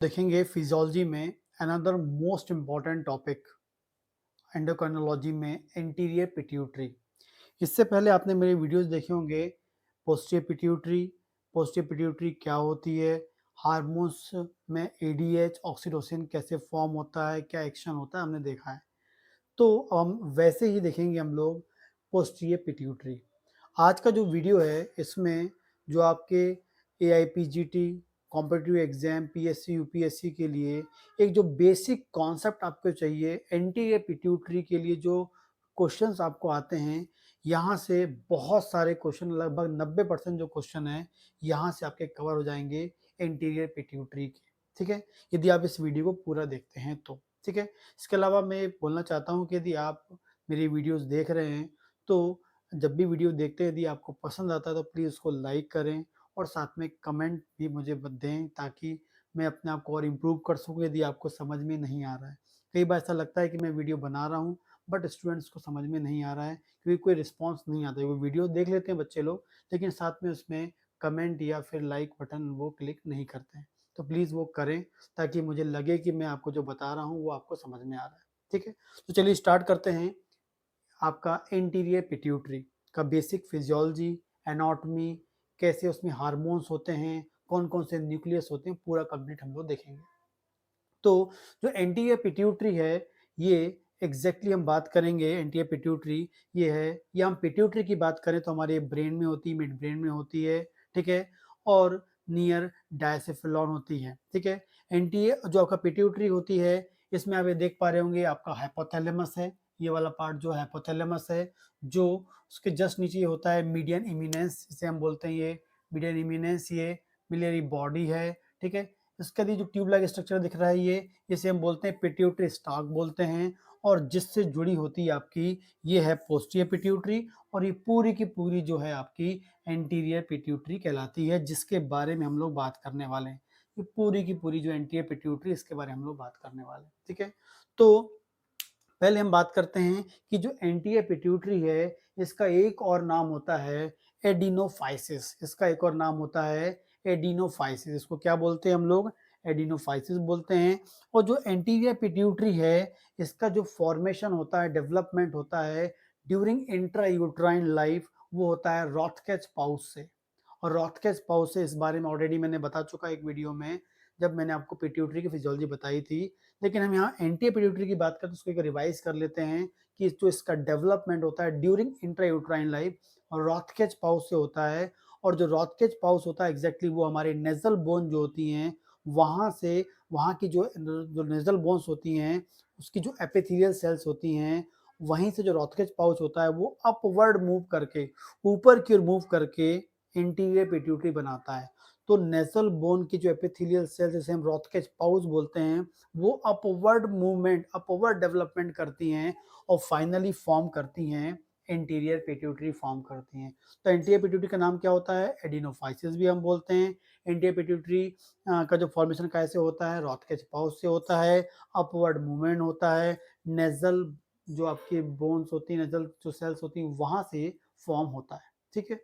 देखेंगे फिजियोलॉजी में another most important topic endocrinology में एंटीरियर पिट्यूटरी। इससे पहले आपने मेरे वीडियोस देखे होंगे पोस्टीरियर पिट्यूटरी क्या होती है, हार्मोन्स में एडीएच ऑक्सीटोसिन कैसे फॉर्म होता है, क्या एक्शन होता है, हमने देखा है। तो हम वैसे ही देखेंगे हम लोग पोस्टीरियर पिट्यूटरी। आज का जो वीडियो है इसमें जो आपके एआईपीजीटी कॉम्पिटिटिव एग्जाम पीएससी यूपीएससी के लिए एक जो बेसिक कॉन्सेप्ट आपको चाहिए एंटीरियर पिट्यूटरी के लिए जो क्वेश्चंस आपको आते हैं, यहाँ से बहुत सारे क्वेश्चन लगभग 90% जो क्वेश्चन है यहाँ से आपके कवर हो जाएंगे एंटीरियर पिट्यूटरी के। ठीक है, यदि आप इस वीडियो को पूरा देखते हैं तो ठीक है। इसके अलावा मैं बोलना चाहता हूँ कि यदि आप मेरी वीडियोस देख रहे हैं तो जब भी वीडियो देखते हैं यदि आपको पसंद आता है तो प्लीज़ उसको लाइक करें और साथ में कमेंट भी मुझे दें ताकि मैं अपने आप को और इम्प्रूव कर सकूँ यदि आपको समझ में नहीं आ रहा है। कई बार ऐसा लगता है कि मैं वीडियो बना रहा हूँ बट स्टूडेंट्स को समझ में नहीं आ रहा है क्योंकि कोई रिस्पॉन्स नहीं आता है। वो वीडियो देख लेते हैं बच्चे लोग लेकिन साथ में उसमें कमेंट या फिर लाइक बटन वो क्लिक नहीं करते हैं। तो प्लीज़ वो करें ताकि मुझे लगे कि मैं आपको जो बता रहा हूँ वो आपको समझ में आ रहा है। ठीक है, तो चलिए स्टार्ट करते हैं। आपका एंटीरियर पिट्यूटरी का बेसिक फिजियोलॉजी, एनाटॉमी, कैसे उसमें हार्मोन्स होते हैं, कौन कौन से न्यूक्लियस होते हैं, पूरा कंप्लीट हम लोग देखेंगे। तो जो एंटीरियर पिट्यूटरी है ये एग्जैक्टली हम बात करेंगे एंटीरियर पिट्यूटरी ये है, या हम पिट्यूटरी की बात करें तो हमारे ब्रेन में होती है, मिड ब्रेन में होती है। ठीक है, और नियर डायसेफिलॉन होती है। ठीक है, एंटीरियर जो आपका पिट्यूटरी होती है इसमें आप ये देख पा रहे होंगे आपका हाइपोथैलेमस है, ये वाला पार्ट जो हाइपोथैलेमस है जो उसके जस्ट नीचे होता है मीडियन इमिनेंस, जिसे हम बोलते हैं ये मीडियन इमिनेंस, ये मिलियरी बॉडी है। ठीक है, इसका जो ट्यूब लाइक स्ट्रक्चर दिख रहा है ये इसे हम बोलते हैं पिट्यूटरी स्टॉक बोलते हैं, और जिससे जुड़ी होती है आपकी ये है पोस्टीरियर पिट्यूटरी, और ये पूरी की पूरी जो है आपकी एंटीरियर पिट्यूटरी कहलाती है जिसके बारे में हम लोग बात करने वाले हैं। ये पूरी की पूरी जो एंटीरियर पिट्यूटरी इसके बारे में हम लोग बात करने वाले हैं। ठीक है, तो पहले हम बात करते हैं कि जो एंटीरियर पिट्यूटरी है इसका एक और नाम होता है एडिनोफाइसिस। इसका एक और नाम होता है एडिनोफाइसिस। इसको क्या बोलते हैं हम लोग? एडिनोफाइसिस बोलते हैं। और जो एंटीरियर पिट्यूटरी है इसका जो फॉर्मेशन होता है, डेवलपमेंट होता है ड्यूरिंग इंट्रायूट्राइन लाइफ, वो होता है रॉथकेच पाउच से। और रॉथकेच पाउच से इस बारे में ऑलरेडी मैंने बता चुका एक वीडियो में जब मैंने आपको पिट्यूटरी की फिजियोलॉजी बताई थी। लेकिन हम यहाँ एंटी पिट्यूटरी की बात करते हैं, उसको एक रिवाइज कर लेते हैं कि जो इसका डेवलपमेंट होता है ड्यूरिंग इंट्रायूट्राइन लाइफ और रॉथकेच पाउच से होता है। और जो रॉथकेच पाउच होता है एग्जैक्टली वो हमारे नेजल बोन जो होती हैं वहाँ से, वहाँ की जो नेजल बोन्स होती हैं उसकी जो एपिथेलियल सेल्स होती हैं वहीं से जो रॉथकेच पाउच होता है वो अपवर्ड मूव करके, ऊपर की ओर मूव करके इंटीरियर पिट्यूटरी बनाता है। तो नेजल बोन की जो एपिथेलियल सेल्स जिसे हम रॉथकेच पाउच बोलते हैं वो अपवर्ड मूवमेंट, अपवर्ड डेवलपमेंट करती हैं और फाइनली फॉर्म करती हैं एंटीरियर पिट्यूटरी फॉर्म करती हैं। तो एंटीरियर पिट्यूटरी का नाम क्या होता है? एडिनोफाइसिस भी हम बोलते हैं। एंटीरियर पिट्यूटरी का जो फॉर्मेशन कैसे होता है? रॉथकेच पाउच से होता है, अपवर्ड मूवमेंट होता है, नेजल जो आपकी बोन्स होती हैं, नेजल जो सेल्स होती हैं वहां से फॉर्म होता है। ठीक है,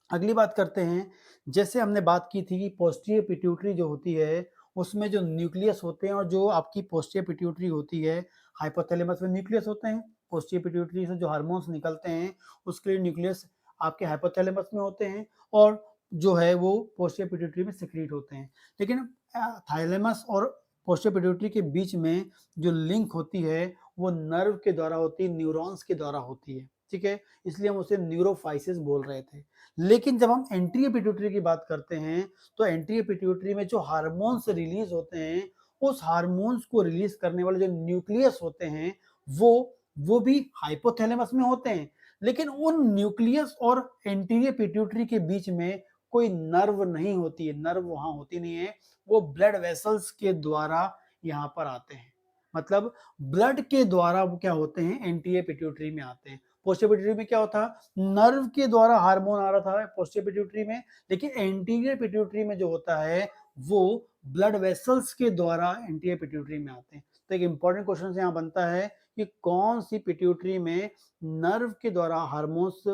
अगली बात करते हैं। जैसे हमने बात की थी कि पोस्टीरियर पिट्यूटरी जो होती है उसमें जो न्यूक्लियस होते हैं और जो आपकी पोस्टीरियर पिट्यूटरी होती है, हाइपोथैलेमस में न्यूक्लियस होते हैं, पोस्टीरियर पिट्यूटरी से जो हार्मोन्स निकलते हैं उसके लिए न्यूक्लियस आपके हाइपोथैलेमस में होते हैं और जो है वो पोस्टीरियर पिट्यूटरी में सिक्रीट होते हैं। लेकिन थाइलेमस और पोस्टीरियर पिट्यूटरी के बीच में जो लिंक होती है वो नर्व के द्वारा होती है, न्यूरॉन्स के द्वारा होती है। ठीक है, इसलिए हम उसे न्यूरोफाइसिस बोल रहे थे। लेकिन जब हम एंटीरियर पिट्यूटरी की बात करते हैं तो एंटीरियर पिट्यूटरी में जो हार्मोन्स रिलीज होते हैं उस हार्मोन्स को रिलीज करने वाले जो न्यूक्लियस होते हैं वो भी हाइपोथैलेमस में होते हैं। लेकिन उन न्यूक्लियस और एंटीरियर पिट्यूटरी के बीच में कोई नर्व नहीं होती है, नर्व वहां होती नहीं है, वो ब्लड वेसल्स के द्वारा यहाँ पर आते हैं। मतलब ब्लड के द्वारा वो क्या होते हैं? एंटीरियर पिट्यूटरी में आते हैं। पोस्टीरियर पिट्यूटरी में क्या होता है? नर्व के द्वारा हार्मोन आ रहा था पोस्टीरियर पिट्यूटरी में, लेकिन एंटीरियर पिट्यूटरी में जो होता है वो ब्लड वेसल्स के द्वारा एंटीरियर पिट्यूटरी में आते हैं। तो एक इंपॉर्टेंट क्वेश्चन यहाँ बनता है कि कौन सी पिट्यूटरी में नर्व के द्वारा हार्मोन्स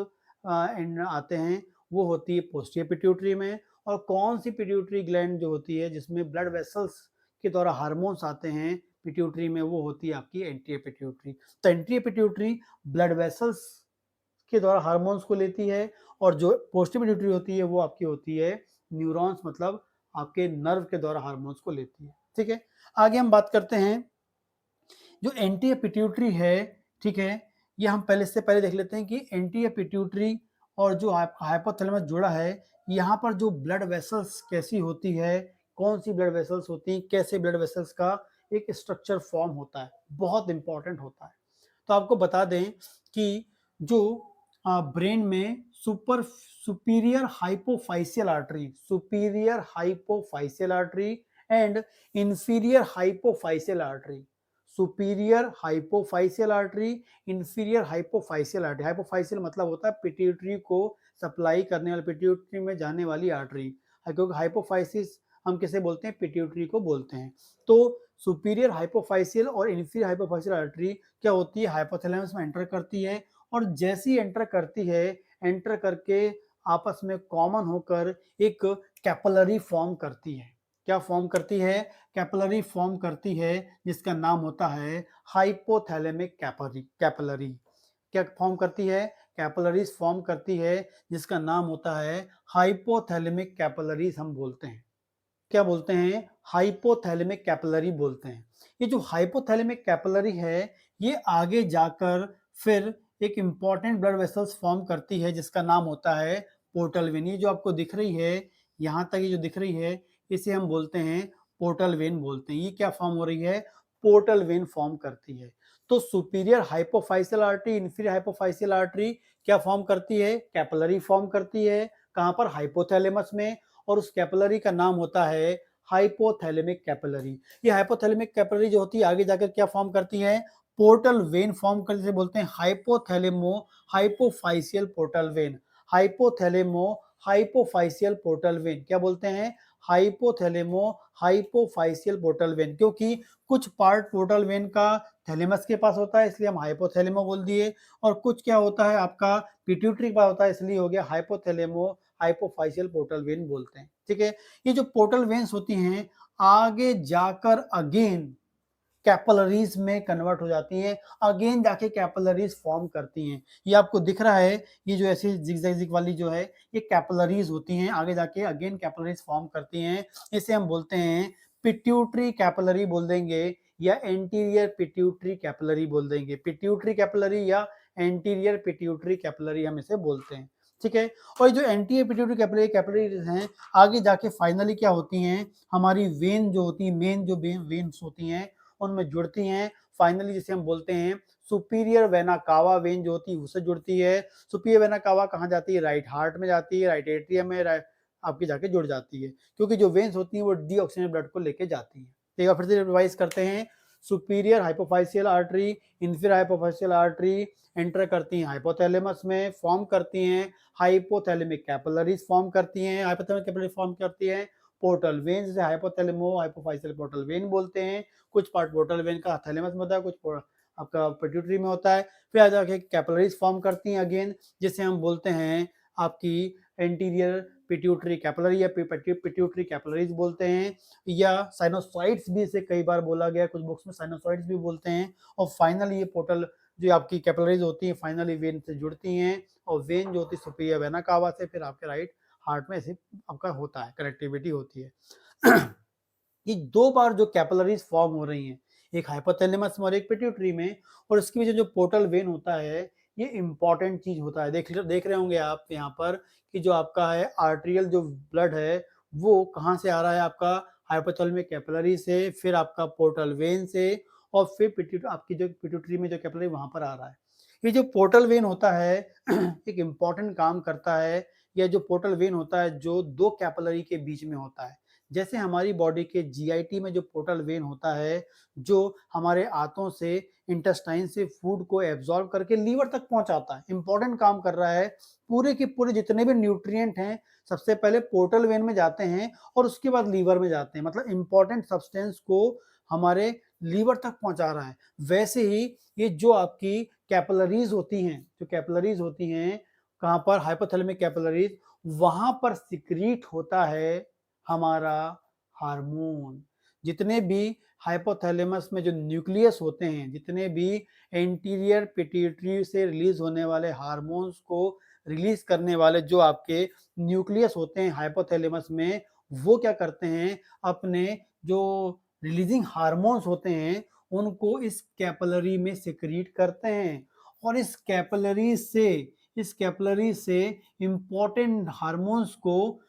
आते हैं? वो होती है पोस्टीरियर पिट्यूटरी में। और कौन सी पिट्यूटरी ग्लैंड जो होती है जिसमें ब्लड वेसल्स के द्वारा हार्मोन्स आते हैं पिट्यूटरी में, वो होती है आपकी एंटीरियर पिट्यूटरी। तो एंटीरियर पिट्यूटरी ब्लड वेसल्स के द्वारा हार्मोन्स को लेती है, और जो पोस्टीरियर पिट्यूटरी होती है वो आपकी होती है न्यूरॉन्स, मतलब आपके नर्व के द्वारा हार्मोन्स को लेती है। ठीक है, आगे हम बात करते हैं जो एंटीरियर पिट्यूटरी है। ठीक है, ये हम पहले से पहले देख लेते हैं कि एंटीरियर पिट्यूटरी और जो हाइपोथैलेमस जुड़ा है, यहाँ पर जो ब्लड वेसल्स कैसी होती है, कौन सी ब्लड वेसल्स होती हैं, कैसे ब्लड वेसल्स का एक स्ट्रक्चर फॉर्म होता है, बहुत इंपॉर्टेंट होता है। तो आपको बता दें कि जो ब्रेन में superior hypophysial artery and inferior hypophysial artery, superior hypophysial artery, inferior hypophysial artery. Hypophysial मतलब होता है पिट्यूटरी को सप्लाई करने वाली, पिट्यूटरी में जाने वाली आर्टरी, क्योंकि हाइपोफाइसिस हम किसे बोलते हैं, पिट्यूटरी को बोलते हैं। तो सुपीरियर हाइपोफाइशियल और इंफीरियर हाइपोफाइशियल आर्टरी क्या होती है, हाइपोथैलेमस में एंटर करती है, और जैसी एंटर करती है, एंटर करके आपस में कॉमन होकर एक कैपिलरी फॉर्म करती है। क्या फॉर्म करती है, कैपिलरी फॉर्म करती है, जिसका नाम होता है हाइपोथैलेमिक कैपिलरी। क्या फॉर्म करती है, कैपिलरीज फॉर्म करती है, जिसका नाम होता है हाइपोथैलेमिक कैपिलरीज हम बोलते हैं। क्या बोलते हैं, हाइपोथैलेमिक कैपिलरी बोलते हैं। ये जो हाइपोथैलेमिक कैपिलरी है, ये आगे जाकर फिर एक इंपॉर्टेंट ब्लड वेसल्स फॉर्म करती है, जिसका नाम होता है पोर्टल वेन। ये जो आपको दिख रही है, यहाँ तक ये जो दिख रही है, इसे हम बोलते हैं पोर्टल वेन बोलते हैं। ये क्या फॉर्म हो रही है, पोर्टल वेन फॉर्म करती है। तो superior hypophysial artery, inferior hypophysial artery क्या फॉर्म करती है, कैपिलरी फॉर्म करती है। कहाँ पर, हाइपोथैलेमस में, और उस कैपिलरी का नाम होता है हाइपोथैलेमिक कैपिलरी। ये हाइपोथैलेमिक कैपिलरी जो होती है, आगे जाकर क्या फॉर्म करती है, पोर्टल वेन फॉर्म करते से बोलते हैं hypothalamo hypophyseal portal vein. Hypothalamo hypophyseal portal vein क्या बोलते हैं, हाइपोथैलेमो हाइपोफाइशियल पोर्टल वेन, क्योंकि कुछ पार्ट पोर्टल वेन का थैलेमस के पास होता है, इसलिए हम हाइपोथैलेमो बोल दिए, और कुछ क्या होता है आपका पिट्यूटरी के पास होता है, इसलिए हो गया हाइपोथैलेमो हाइपोफाइशियल पोर्टल वेन बोलते हैं। ठीक है, ये जो पोर्टल वेन्स होती हैं, आगे जाकर अगेन कैपिलरीज में कन्वर्ट हो जाती हैं, अगेन जाके कैपिलरीज फॉर्म करती हैं। ये आपको दिख रहा है, ये जो ऐसी जिगजैग वाली जो है, ये कैपिलरीज होती हैं, आगे जाके अगेन कैपिलरीज फॉर्म करती हैं। इसे हम बोलते हैं पिट्यूटरी कैपिलरी बोल देंगे, या एंटीरियर पिट्यूटरी कैपिलरी बोल देंगे। पिट्यूटरी कैपिलरी या एंटीरियर पिट्यूटरी कैपिलरी हम इसे बोलते हैं। ठीक है, और जो एंटीरियर पिट्यूटरी कैपिलरीज हैं, आगे जाके फाइनली क्या होती हैं, हमारी वेन जो होती है, मेन जो वेन्स होती हैं, उनमें जुड़ती हैं। फाइनली जिसे हम बोलते हैं सुपीरियर वेना कावा वेन जो होती है, उससे जुड़ती है। सुपीरियर वेना कावा कहाँ जाती है, राइट हार्ट में जाती है, राइट एट्रियम में आपकी जाके जुड़ जाती है, क्योंकि जो वेन्स होती हैं वो डीऑक्सीजनेटेड ब्लड को लेके जाती हैं। एक बार फिर से रिवाइज करते हैं, superior hypophysial artery, inferior hypophysial artery enter करती हैं हाइपोथैलेमस में, फॉर्म करती हैं हाइपोथैलेमिक कैपिलरीज, फॉर्म करती हैं हाइपोथैलेमिक कैपिलरी, फॉर्म करती हैं पोर्टल वेन, जिसे हाइपोथैलेमो हाइपोफाइशियल पोर्टल वेन बोलते हैं। कुछ पार्ट पोर्टल वेन का थैलेमस में होता है, कुछ आपका पिट्यूटरी में होता है। फिर आगे जाके कैपिलरीज फॉर्म करती हैं अगेन, जिसे हम बोलते हैं आपकी एंटीरियर पिट्यूटरी कैपिलरी या पिट्यूटरी कैपिलरीज बोलते हैं, या साइनोसॉइड्स भी इसे कई बार बोला गया, कुछ बुक्स में साइनोसॉइड्स भी बोलते हैं। और फाइनली ये पोर्टल जो आपकी कैपिलरीज होती हैं, फाइनली वेन से जुड़ती हैं, और वेन जो होती है सुपीरियर वेना कावा से फिर आपके राइट हार्ट में ऐसे आपका होता है, कनेक्टिविटी होती है। ये दो बार जो कैपिलरीज फॉर्म हो रही हैं, एक हाइपोथैलेमस में और एक पिट्यूटरी में, और इसकी वजह जो पोर्टल वेन होता है, ये इंपॉर्टेंट चीज होता है। देख रहे होंगे आप यहाँ पर कि जो आपका है आर्टेरियल जो ब्लड है, वो कहाँ से आ रहा है, आपका हाइपोथैलेमिक कैपिलरी से, फिर आपका पोर्टल वेन से, और फिर आपकी जो पिट्यूटरी में जो कैपिलरी वहां पर आ रहा है। ये जो पोर्टल वेन होता है एक इम्पॉर्टेंट काम करता है। यह जो पोर्टल वेन होता है, जो दो कैपिलरी के बीच में होता है, जैसे हमारी बॉडी के जीआईटी में जो पोर्टल वेन होता है, जो हमारे आंतों से, इंटेस्टाइन से फूड को एब्जॉर्ब करके लीवर तक पहुंचाता है, इंपॉर्टेंट काम कर रहा है। पूरे के पूरे जितने भी न्यूट्रिएंट हैं, सबसे पहले पोर्टल वेन में जाते हैं और उसके बाद लीवर में जाते हैं, मतलब इंपॉर्टेंट सब्सटेंस को हमारे लीवर तक पहुंचा रहा है। वैसे ही ये जो आपकी कैपिलरीज होती हैं, जो कैपिलरीज होती हैं कहाँ पर, हाइपोथैलेमिक कैपिलरीज, वहां पर सिक्रीट होता है हमारा हार्मोन। जितने भी हाइपोथैलेमस में जो न्यूक्लियस होते हैं, जितने भी एंटीरियर पिट्यूटरी से रिलीज होने वाले हार्मोन्स को रिलीज करने वाले जो आपके न्यूक्लियस होते हैं हाइपोथैलेमस में, वो क्या करते हैं, अपने जो रिलीजिंग हार्मोन्स होते हैं उनको इस कैपिलरी में सिक्रीट करते हैं और इस कैपिलरी से इंपॉर्टेंट हार्मोन्स को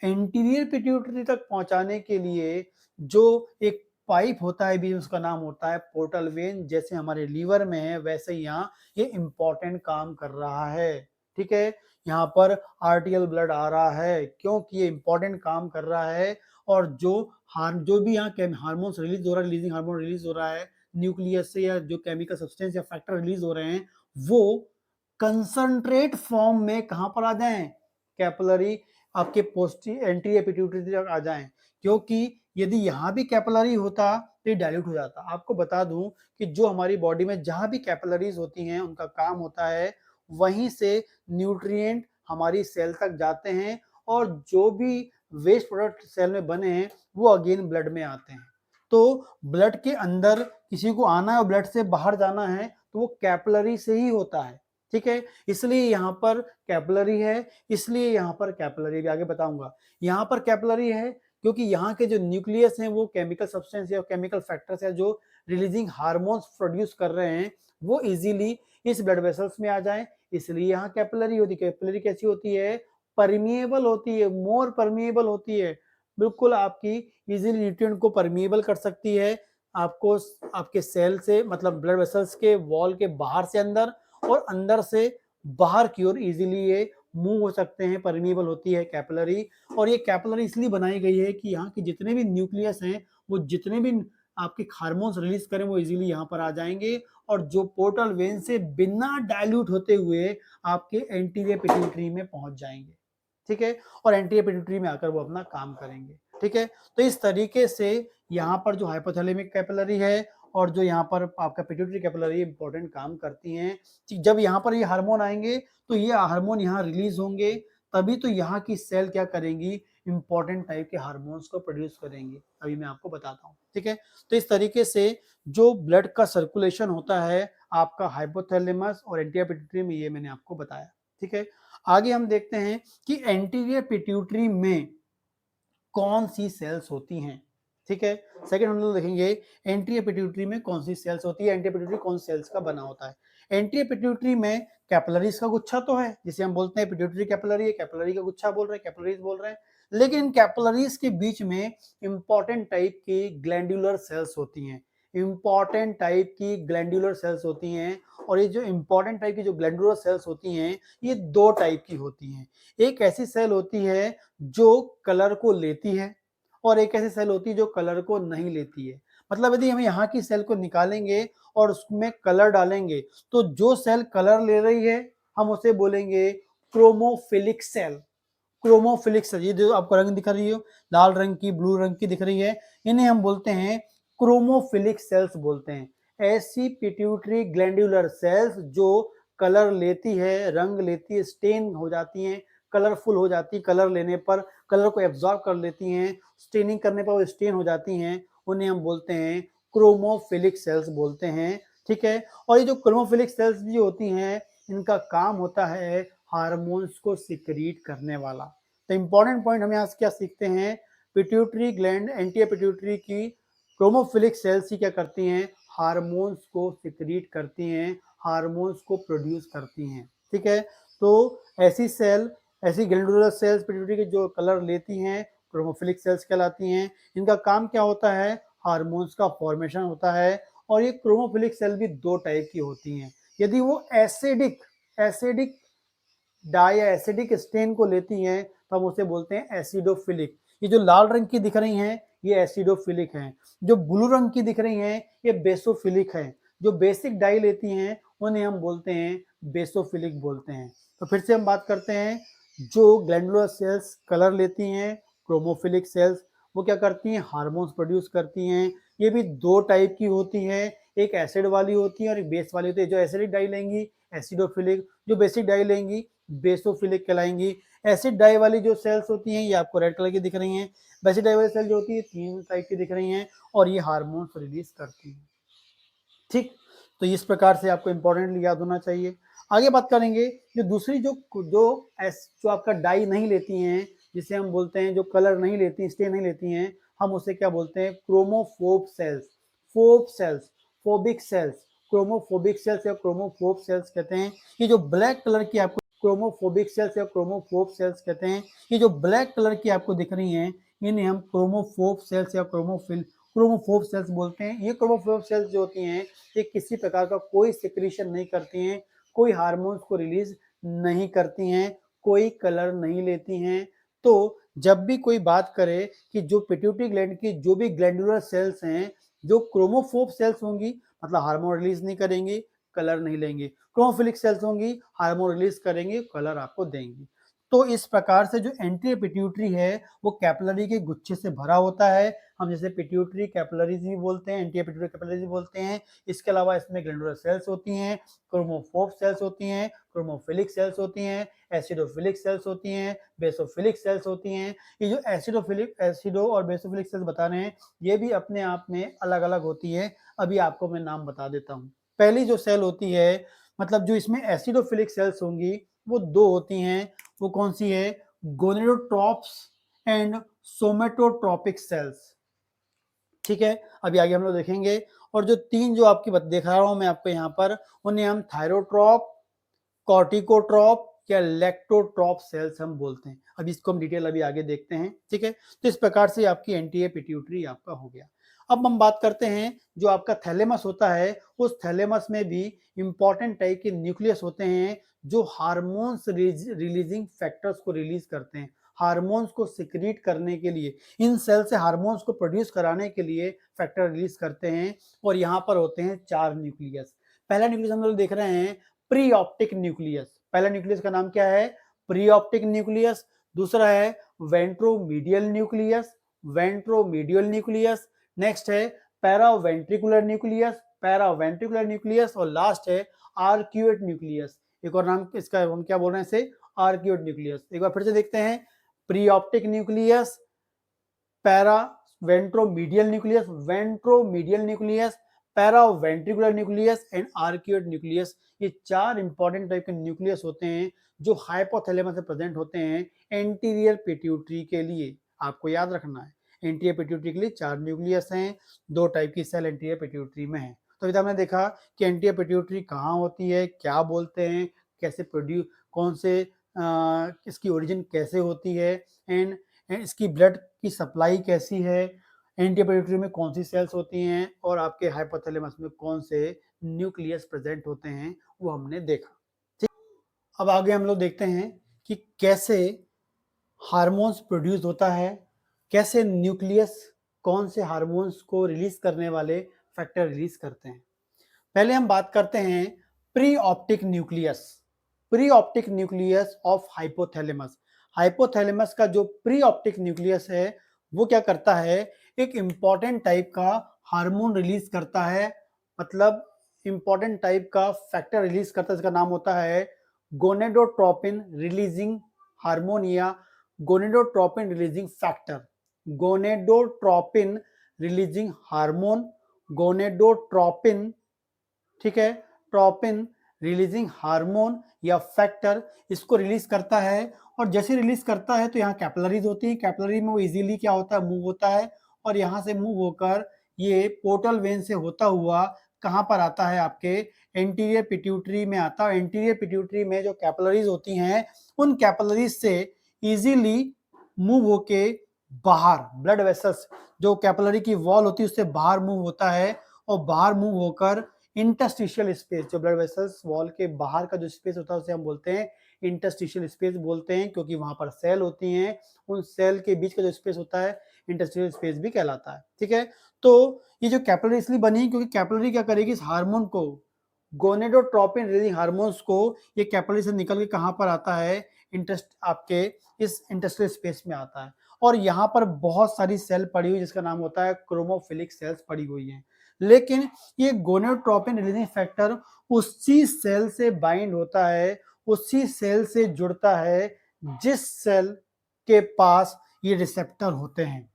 एंटीरियर पिट्यूटरी तक पहुंचाने के लिए जो एक पाइप होता है भी, उसका नाम होता है पोर्टल वेन। जैसे हमारे लीवर में है वैसे यहाँ ये इंपॉर्टेंट काम कर रहा है। ठीक है, यहाँ पर आर्टियल ब्लड आ रहा है क्योंकि ये इंपॉर्टेंट काम कर रहा है। और जो भी यहाँ हार्मोन्स रिलीज हो रहा है, रिलीजिंग हार्मोन रिलीज हो रहा है न्यूक्लियस से, या जो केमिकल सब्सटेंस या फैक्टर रिलीज हो रहे हैं, वो कंसंट्रेट फॉर्म में कहां पर आ जाएं, कैपिलरी आपके एंटीरियर पिट्यूटरी तक आ जाएं। क्योंकि यदि यहाँ भी कैपिलरी होता तो ये डाइल्यूट हो जाता। आपको बता दूं कि जो हमारी बॉडी में जहां भी कैपिलरीज होती हैं उनका काम होता है वहीं से न्यूट्रिएंट हमारी सेल तक जाते हैं और जो भी वेस्ट प्रोडक्ट सेल में बने हैं वो अगेन ब्लड में आते हैं। तो ब्लड के अंदर किसी को आना है और ब्लड से बाहर जाना है तो वो कैपिलरी से ही होता है। ठीक है, इसलिए यहाँ पर कैपिलरी है, इसलिए यहाँ पर कैपिलरी भी आगे बताऊंगा। यहाँ पर कैपिलरी है क्योंकि यहाँ के जो न्यूक्लियस हैं वो केमिकल सब्सटेंस या केमिकल फैक्टर्स या जो रिलीजिंग हार्मोन्स प्रोड्यूस कर रहे हैं वो इजीली इस ब्लड वेसल्स में आ जाएं, इसलिए यहाँ कैपिलरी होती है। कैपिलरी कैसी होती है, परमिएबल होती है, मोर परमिएबल होती है, बिल्कुल आपकी इजीली न्यूट्रिएंट को परमिएबल कर सकती है, आपको आपके सेल से मतलब ब्लड वेसल्स के वॉल के बाहर से अंदर और अंदर से बाहर की ओर इजीली ये मूव हो सकते हैं, परमिएबल होती है कैपिलरी। और ये कैपिलरी इसलिए बनाई गई है कि यहाँ के जितने भी न्यूक्लियस हैं वो जितने भी आपके हार्मोन्स रिलीज करें वो इजीली यहाँ पर आ जाएंगे और जो पोर्टल वेन से बिना डाइल्यूट होते हुए आपके एंटीरियर पिट्यूटरी में पहुंच जाएंगे। ठीक है, और एंटीरियर पिट्यूटरी में आकर वो अपना काम करेंगे। ठीक है, तो इस तरीके से यहाँ पर जो हाइपोथैलेमिक कैपिलरी है और जो यहाँ पर आपका पिट्यूटरी कैपिलरी इंपॉर्टेंट काम करती हैं। जब यहाँ पर ये हार्मोन आएंगे तो ये हार्मोन यहाँ रिलीज होंगे, तभी तो यहाँ की सेल क्या करेंगी, इंपॉर्टेंट टाइप के हार्मोन्स को प्रोड्यूस करेंगे। अभी मैं आपको बताता हूँ। ठीक है, तो इस तरीके से जो ब्लड का सर्कुलेशन होता है आपका हाइपोथैलेमस और एंटीरियर पिट्यूटरी में, ये मैंने आपको बताया। ठीक है, आगे हम देखते हैं कि एंटीरियर पिट्यूटरी में कौन सी सेल्स होती हैं। ठीक है, सेकंड हम लोग देखेंगे एंटीरियर पिट्यूटरी में कौन सी सेल्स होती है, एंटीरियर पिट्यूटरी कौन सेल्स का बना होता है। एंटीरियर पिट्यूटरी में कैपिलरीज का गुच्छा तो है, जिसे हम बोलते हैं पिट्यूटरी कैपिलरी है, कैपिलरी का गुच्छा बोल रहे हैं, कैपिलरीज बोल रहे हैं। लेकिन कैपिलरीज के बीच में इंपॉर्टेंट टाइप की ग्लैंडुलर सेल्स होती हैं, इंपॉर्टेंट टाइप की ग्लैंडुलर सेल्स होती हैं। और ये जो इंपॉर्टेंट टाइप की जो ग्लैंडुलर सेल्स होती हैं ये दो टाइप की होती हैं। एक ऐसी सेल होती है जो कलर को लेती है और एक ऐसी सेल होती है जो कलर को नहीं लेती है। मतलब यदि हम यहाँ की सेल को निकालेंगे और उसमें कलर डालेंगे तो जो सेल कलर ले रही है हम उसे बोलेंगे क्रोमोफिलिक सेल। क्रोमोफिलिक सेल, ये जो आपको रंग दिख रही हो, लाल रंग की, ब्लू रंग की दिख रही है, इन्हें हम बोलते हैं क्रोमोफिलिक सेल्स बोलते हैं। ऐसी पिट्यूटरी ग्लैंडुलर सेल्स जो कलर लेती है, रंग लेती है, स्टेन हो जाती हैं, कलरफुल हो जाती है, कलर लेने पर कलर को एब्जॉर्ब कर लेती हैं, स्टेनिंग करने पर वो स्टेन हो जाती हैं, उन्हें हम बोलते हैं क्रोमोफिलिक सेल्स बोलते हैं। ठीक है, और ये जो क्रोमोफिलिक सेल्स भी होती हैं इनका काम होता है हार्मोन्स को सिक्रीट करने वाला। तो इंपॉर्टेंट पॉइंट हम यहाँ से क्या सीखते हैं, पिट्यूटरी ग्लैंड एंटीरियर पिट्यूटरी की क्रोमोफिलिक सेल्स ही क्या करती हैं, हार्मोन्स को सिक्रीट करती हैं, हार्मोन्स को प्रोड्यूस करती हैं। ठीक है, तो ऐसी सेल, ऐसी ग्लैंडुलर सेल्स पिट्यूटरी की जो कलर लेती हैं क्रोमोफिलिक सेल्स कहलाती हैं। इनका काम क्या होता है, हार्मोन्स का फॉर्मेशन होता है। और ये क्रोमोफिलिक सेल भी दो टाइप की होती हैं। यदि वो एसिडिक डाई या एसिडिक स्टेन को लेती हैं तो हम उसे बोलते हैं एसिडोफिलिक। ये जो लाल रंग की दिख रही हैं ये एसिडोफिलिक हैं, जो ब्लू रंग की दिख रही हैं ये बेसोफिलिक हैं। जो बेसिक डाई लेती हैं उन्हें हम बोलते हैं बेसोफिलिक बोलते हैं। तो फिर से हम बात करते हैं, जो ग्लैंडुलर सेल्स कलर लेती हैं क्रोमोफिलिक सेल्स, वो क्या करती हैं, हार्मोन्स प्रोड्यूस करती हैं। ये भी दो टाइप की होती हैं, एक एसिड वाली होती है और एक बेस वाली होती है। जो एसिडिक डाई लेंगी एसिडोफिलिक, जो बेसिक डाई लेंगी बेसोफिलिक कहलाएंगी। एसिड डाई वाली जो सेल्स होती हैं ये आपको रेड कलर की दिख रही हैं, बेसिक डाई वाली सेल जो होती है 3 टाइप की दिख रही हैं और ये हार्मोन्स रिलीज करती हैं। ठीक, तो इस प्रकार से आपको इंपॉर्टेंटली याद होना चाहिए। आगे बात करेंगे जो दूसरी जो आपका डाई नहीं लेती हैं, जिसे हम बोलते हैं जो कलर नहीं लेती, स्टे नहीं लेती हैं, हम उसे क्या बोलते हैं, chromophobe cells, phobe cells, phobic cells, chromophobic cells या क्रोमोफोब सेल्स कहते हैं। ये जो ब्लैक कलर की आपको क्रोमोफोबिक सेल्स या क्रोमोफोब सेल्स कहते हैं, ये जो ब्लैक कलर की आपको दिख रही हैं इन्हें हम क्रोमोफोब सेल्स या क्रोमोफोब सेल्स बोलते हैं। ये क्रोमोफोब सेल्स जो होती हैं ये किसी प्रकार का कोई सिक्रीशन नहीं करती हैं, कोई हार्मोन्स को रिलीज नहीं करती हैं, कोई कलर नहीं लेती हैं। तो जब भी कोई बात करे कि जो पिट्यूटरी ग्लैंड की जो भी ग्लैंडुलर सेल्स हैं जो क्रोमोफोब सेल्स होंगी मतलब हार्मोन रिलीज नहीं करेंगे, कलर नहीं लेंगे, क्रोमोफिलिक सेल्स होंगी हार्मोन रिलीज करेंगे, कलर आपको देंगी। तो इस प्रकार से जो एंटीरियर पिट्यूटरी है वो कैपिलरी के गुच्छे से भरा होता है। हम जैसे पिट्यूटरी कैपिलरीज भी बोलते हैं, एंटीरियर पिट्यूटरी कैपिलरीज भी बोलते हैं। इसके अलावा इसमें ग्लैंडुलर सेल्स होती हैं, क्रोमोफोब सेल्स होती हैं, क्रोमोफिलिक सेल्स होती हैं, एसिडोफिलिक सेल्स होती हैं, बेसोफिलिक सेल्स होती हैं। ये जो एसिडो और बेसोफिलिक सेल्स बता रहे हैं ये भी अपने आप में अलग अलग होती है। अभी आपको मैं नाम बता देता हूँ। पहली जो सेल होती है मतलब जो इसमें एसिडोफिलिक सेल्स होंगी वो दो होती हैं। वो कौन सी है, गोनेडोट्रोप्स एंड सोमेटोट्रोपिक सेल्स। ठीक है, अभी आगे हम लोग देखेंगे। और जो तीन जो आपकी दिखा रहा हूं मैं आपको यहाँ पर उन्हें हम थायरोट्रॉप, कॉर्टिकोट्रॉप या लेक्टोट्रॉप सेल्स हम बोलते हैं। अभी इसको हम डिटेल अभी आगे देखते हैं। ठीक है, तो इस प्रकार से आपकी एंटीरियर पिट्यूटरी आपका हो गया। अब हम बात करते हैं जो आपका थैलेमस होता है, उस थैलेमस में भी इंपॉर्टेंट टाइप के न्यूक्लियस होते हैं जो हार्मोन्स रिलीजिंग फैक्टर्स को रिलीज करते हैं। हार्मोन्स को सिक्रीट करने के लिए इन सेल से हार्मोन्स को प्रोड्यूस कराने के लिए फैक्टर रिलीज करते हैं। और यहाँ पर होते हैं 4 न्यूक्लियस। पहला न्यूक्लियस हम लोग देख रहे हैं प्री ऑप्टिक न्यूक्लियस। पहला न्यूक्लियस का नाम क्या है, प्री ऑप्टिक न्यूक्लियस। दूसरा है ventromedial nucleus, ventromedial nucleus. Next है पैरावेंट्रिकुलर न्यूक्लियस, पैरावेंट्रिकुलर न्यूक्लियस। और लास्ट है आर्क्यूएट न्यूक्लियस। एक और नाम इसका हम क्या बोल रहे हैं इसे, आर्क्यूएट न्यूक्लियस। एक बार फिर से देखते हैं, pre optic nucleus, para ventromedial nucleus, ventromedial nucleus, paraventricular nucleus and arcuate nucleus. ये 4 इंपॉर्टेंट टाइप के न्यूक्लियस होते हैं जो हाइपोथैलेमस में प्रेजेंट होते हैं एंटीरियर पिट्यूटरी के लिए। आपको याद रखना है एंटीरियर पिट्यूटरी के लिए 4 न्यूक्लियस हैं, 2 टाइप की सेल एंटीरियर पिट्यूटरी में है। तो अभी हमने देखा कि एंटीरियर पिट्यूटरी कहाँ होती है, क्या बोलते हैं, कैसे प्रोड्यूस, कौन से इसकी ओरिजिन कैसे होती है एंड इसकी ब्लड की सप्लाई कैसी है, एंटीरियर पिट्यूटरी में कौन सी सेल्स होती हैं और आपके हाइपोथैलेमस में कौन से न्यूक्लियस प्रेजेंट होते हैं वो हमने देखा। ठीक, अब आगे हम लोग देखते हैं कि कैसे हार्मोन्स प्रोड्यूस होता है, कैसे न्यूक्लियस कौन से हार्मोन्स को रिलीज करने वाले फैक्टर रिलीज करते हैं। पहले हम बात करते हैं pre optic nucleus, pre optic nucleus of hypothalamus. Hypothalamus का जो प्री ऑप्टिक न्यूक्लियस है वो क्या करता है, एक इंपॉर्टेंट टाइप का हार्मोन रिलीज करता है, मतलब इंपॉर्टेंट टाइप का फैक्टर रिलीज करता है। इसका नाम होता है गोनेडोट्रोपिन रिलीजिंग हार्मोन या gonadotropin releasing factor. Gonadotropin releasing hormone, gonadotropin, ठीक है, ट्रोपिन रिलीजिंग हार्मोन या फैक्टर इसको रिलीज करता है। और जैसे रिलीज करता है तो यहाँ कैपिलरीज होती है, कैपिलरी में वो इजीली क्या होता है, मूव होता है और यहाँ से मूव होकर ये पोर्टल वेन से होता हुआ कहाँ पर आता है, आपके एंटीरियर पिट्यूटरी में आता है। एंटीरियर पिट्यूटरी में जो कैपिलरीज होती हैं उन कैपिलरीज से इजीली मूव होके बाहर ब्लड वेसल्स, जो कैपिलरी की वॉल होती है उससे बाहर मूव होता है और बाहर मूव होकर इंटरस्टिशियल स्पेस, जो ब्लड वेसल्स वॉल के बाहर का जो स्पेस होता है उसे हम बोलते हैं इंटरस्टिशियल स्पेस बोलते हैं, क्योंकि वहां पर सेल होती हैं, उन सेल के बीच का जो स्पेस होता है इंटरस्टिशियल स्पेस भी कहलाता है। ठीक है, तो ये जो कैपिलरी इसलिए बनी क्योंकि कैपिलरी क्या करेगी, इस हार्मोन को, गोनेडोट्रोपिन रिलीजिंग हार्मोन्स को, ये कैपिलरी से निकल के कहां पर आता है, इंटरेस्ट आपके इस इंटरस्टिशियल स्पेस में आता है। और यहाँ पर बहुत सारी सेल पड़ी हुई जिसका नाम होता है क्रोमोफिलिक सेल्स पड़ी हुई हैं। लेकिन ये गोनेडोट्रोपिन रिलीजिंग फैक्टर उसी सेल से बाइंड होता है, उसी सेल से जुड़ता है जिस सेल के पास ये रिसेप्टर होते हैं।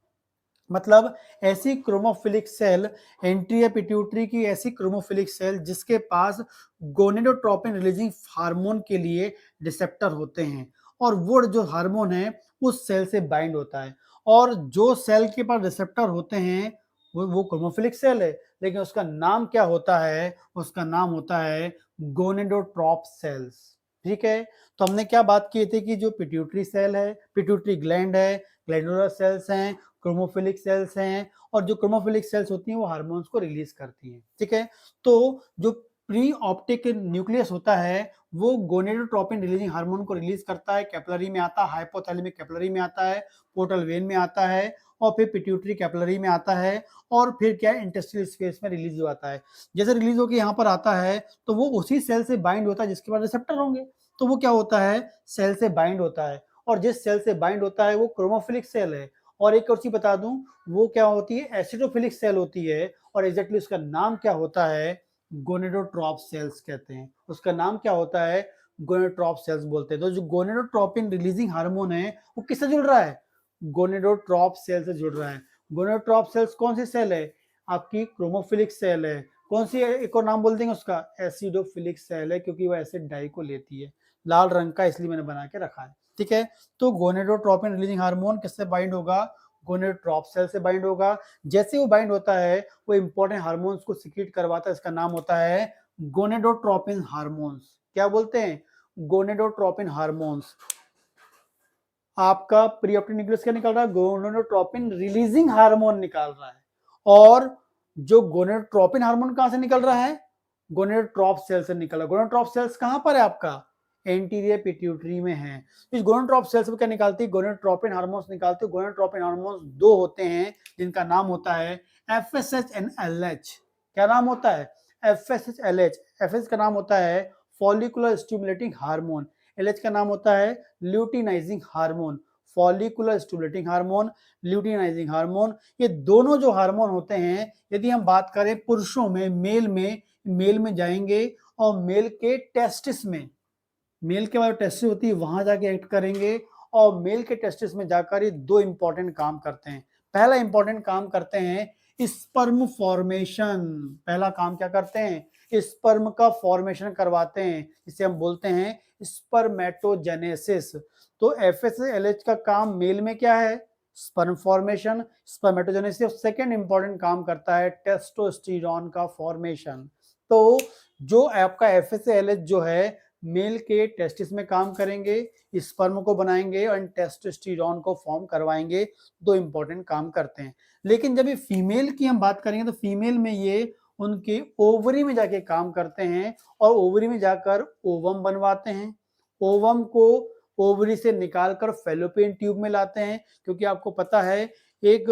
मतलब ऐसी क्रोमोफिलिक सेल, एंटीरियर पिट्यूटरी की ऐसी क्रोमोफिलिक सेल जिसके पास गोनेडोट्रोपिन रिलीजिंग हार्मोन के लिए रिसेप्टर होते हैं, और वो जो हार्मोन है उस सेल से बाइंड होता है। और जो सेल के पास रिसेप्टर होते हैं वो क्रोमोफिलिक सेल है, लेकिन उसका नाम क्या होता है? उसका नाम होता है गोनेडोट्रोप सेल्स। ठीक है, तो हमने क्या बात की थी कि जो पिट्यूटरी सेल है, पिट्यूटरी ग्लैंड है, ग्लैंडुलर सेल्स हैं, क्रोमोफिलिक सेल्स हैं, और जो क्रोमोफिलिक सेल्स होती हैं वो हार्मोन्स को रिलीज करती हैं। ठीक है, तो जो प्री ऑप्टिक न्यूक्लियस होता है वो गोनेडोट्रोपिन रिलीजिंग हार्मोन को रिलीज करता है, कैपिलरी में आता है, हाइपोथैलेमिक कैपिलरी में आता है, पोर्टल वेन में आता है, और फिर पिट्यूटरी कैपिलरी में आता है, और फिर क्या इंटेस्टिनल स्पेस में रिलीज हो आता है। जैसे रिलीज होकर यहाँ पर आता है तो वो उसी सेल से बाइंड होता है जिसके पास रिसेप्टर होंगे, तो वो क्या होता है? सेल से बाइंड होता है, और जिस सेल से बाइंड होता है वो क्रोमोफिलिक सेल है। और एक और चीज बता दूं, वो क्या होती है? एसिडोफिलिक सेल होती है, और एग्जैक्टली उसका नाम क्या होता है? गोनेडोट्रॉप सेल्स कहते हैं। उसका नाम क्या होता है? गोनेडोट्रॉप सेल्स बोलते हैं। तो जो गोनेडोट्रोपिन रिलीजिंग हार्मोन है वो किससे जुड़ रहा है? गोनेडोट्रॉप सेल से जुड़ रहा है। गोनेडोट्रॉप सेल्स कौन सी सेल है? आपकी क्रोमोफिलिक सेल है। कौन सी है? एक और नाम बोल देंगे उसका, एसिडोफिलिक सेल है, क्योंकि वो एसिड डाई को लेती है। लाल रंग का इसलिए मैंने बना के रखा है। ठीक है, तो गोनेडोट्रोपिन रिलीजिंग हार्मोन किससे बाइंड होगा? गोनेडोट्रॉप सेल से बाइंड होगा। जैसे वो बाइंड होता है वो इंपॉर्टेंट हार्मोन्स को सिक्रीट करवाता है, इसका नाम होता है गोनेडोट्रोपिन हार्मोन्स। क्या बोलते हैं? Gonadotropin hormones. आपका प्रीऑप्टिक न्यूक्लियस क्या निकल रहा है? गोनेडोट्रोपिन रिलीजिंग हार्मोन निकाल रहा है। और जो गोनेडोट्रोपिन हार्मोन कहां से निकल रहा है? गोनेडोट्रॉप सेल से निकल रहा है। गोनेडोट्रॉप सेल्स कहां पर है आपका? एंटीरियर पिट्यूटरी में है। इस गोनेडोट्रॉप सेल्स में क्या निकालती है? गोनेडोट्रोपिन हार्मोन्स निकालती है। गोनेडोट्रोपिन हार्मोन्स दो होते हैं जिनका नाम होता है एफएसएच एंड एलएच। क्या नाम होता है? FSH LH. एफएसएच का नाम होता है फॉलिकुलर स्टिमुलेटिंग हार्मोन, एलएच का नाम होता है luteinizing hormone. Follicular stimulating hormone, luteinizing hormone, ये दोनों जो हार्मोन होते हैं, यदि हम बात करें पुरुषों में, मेल में जाएंगे और मेल के टेस्टिस में, मेल के बाद टेस्टिस होती है वहां जाके एक्ट करेंगे, और मेल के टेस्टिस में जाकर ये दो इंपॉर्टेंट काम करते हैं। पहला इंपॉर्टेंट काम करते हैं स्पर्म फॉर्मेशन। पहला काम क्या करते हैं? स्पर्म का फॉर्मेशन करवाते हैं, इसे हम बोलते हैं स्पर्मेटोजेनेसिस। तो एफएसएलएच का काम मेल में क्या है? Sperm formation, spermatogenesis. Second important काम करता है टेस्टोस्टेरोन का फॉर्मेशन। तो जो आपका एफएसएलएच जो है मेल के टेस्टिस में काम करेंगे, स्पर्म को बनाएंगे और टेस्टोस्टेरोन को फॉर्म करवाएंगे। दो इंपॉर्टेंट काम करते हैं। लेकिन जब ये फीमेल की हम बात करेंगे तो फीमेल में ये उनके ओवरी में जाके काम करते हैं, और ओवरी में जाकर ओवम बनवाते हैं। ओवम को ओवरी से निकालकर फेलोपियन ट्यूब में लाते हैं, क्योंकि आपको पता है एक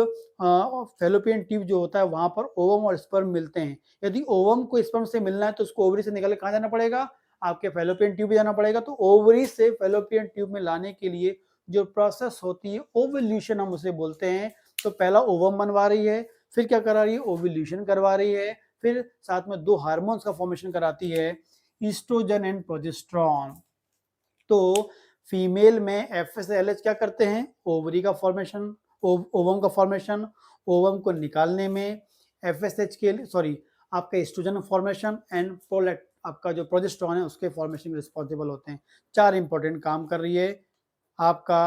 फेलोपियन ट्यूब जो होता है वहां पर ओवम और स्पर्म मिलते हैं। यदि ओवम को स्पर्म से मिलना है तो उसको ओवरी से निकाल कहाँ जाना पड़ेगा? आपके फेलोपियन ट्यूब में जाना पड़ेगा। तो ओवरी से फेलोपियन ट्यूब में लाने के लिए जो प्रोसेस होती है ओवल्यूशन हम उसे बोलते हैं। तो पहला ओवम बनवा रही है, फिर क्या करा रही है? ओवल्यूशन करवा रही है, फिर साथ में दो हार्मोन्स का फॉर्मेशन कराती है, ईस्ट्रोजन एंड प्रोजेस्टेरॉन। तो फीमेल में एफएसएलएच क्या करते हैं? ओवरी का फॉर्मेशन, ओवम का फॉर्मेशन, ओवम को निकालने में एफएसएच के लिए, सॉरी, आपका एस्ट्रोजन फॉर्मेशन एंड प्रोलेक्ट, आपका जो प्रोजेस्टेरॉन है उसके फॉर्मेशन में रिस्पॉन्सिबल होते हैं। चार इंपॉर्टेंट काम कर रही है आपका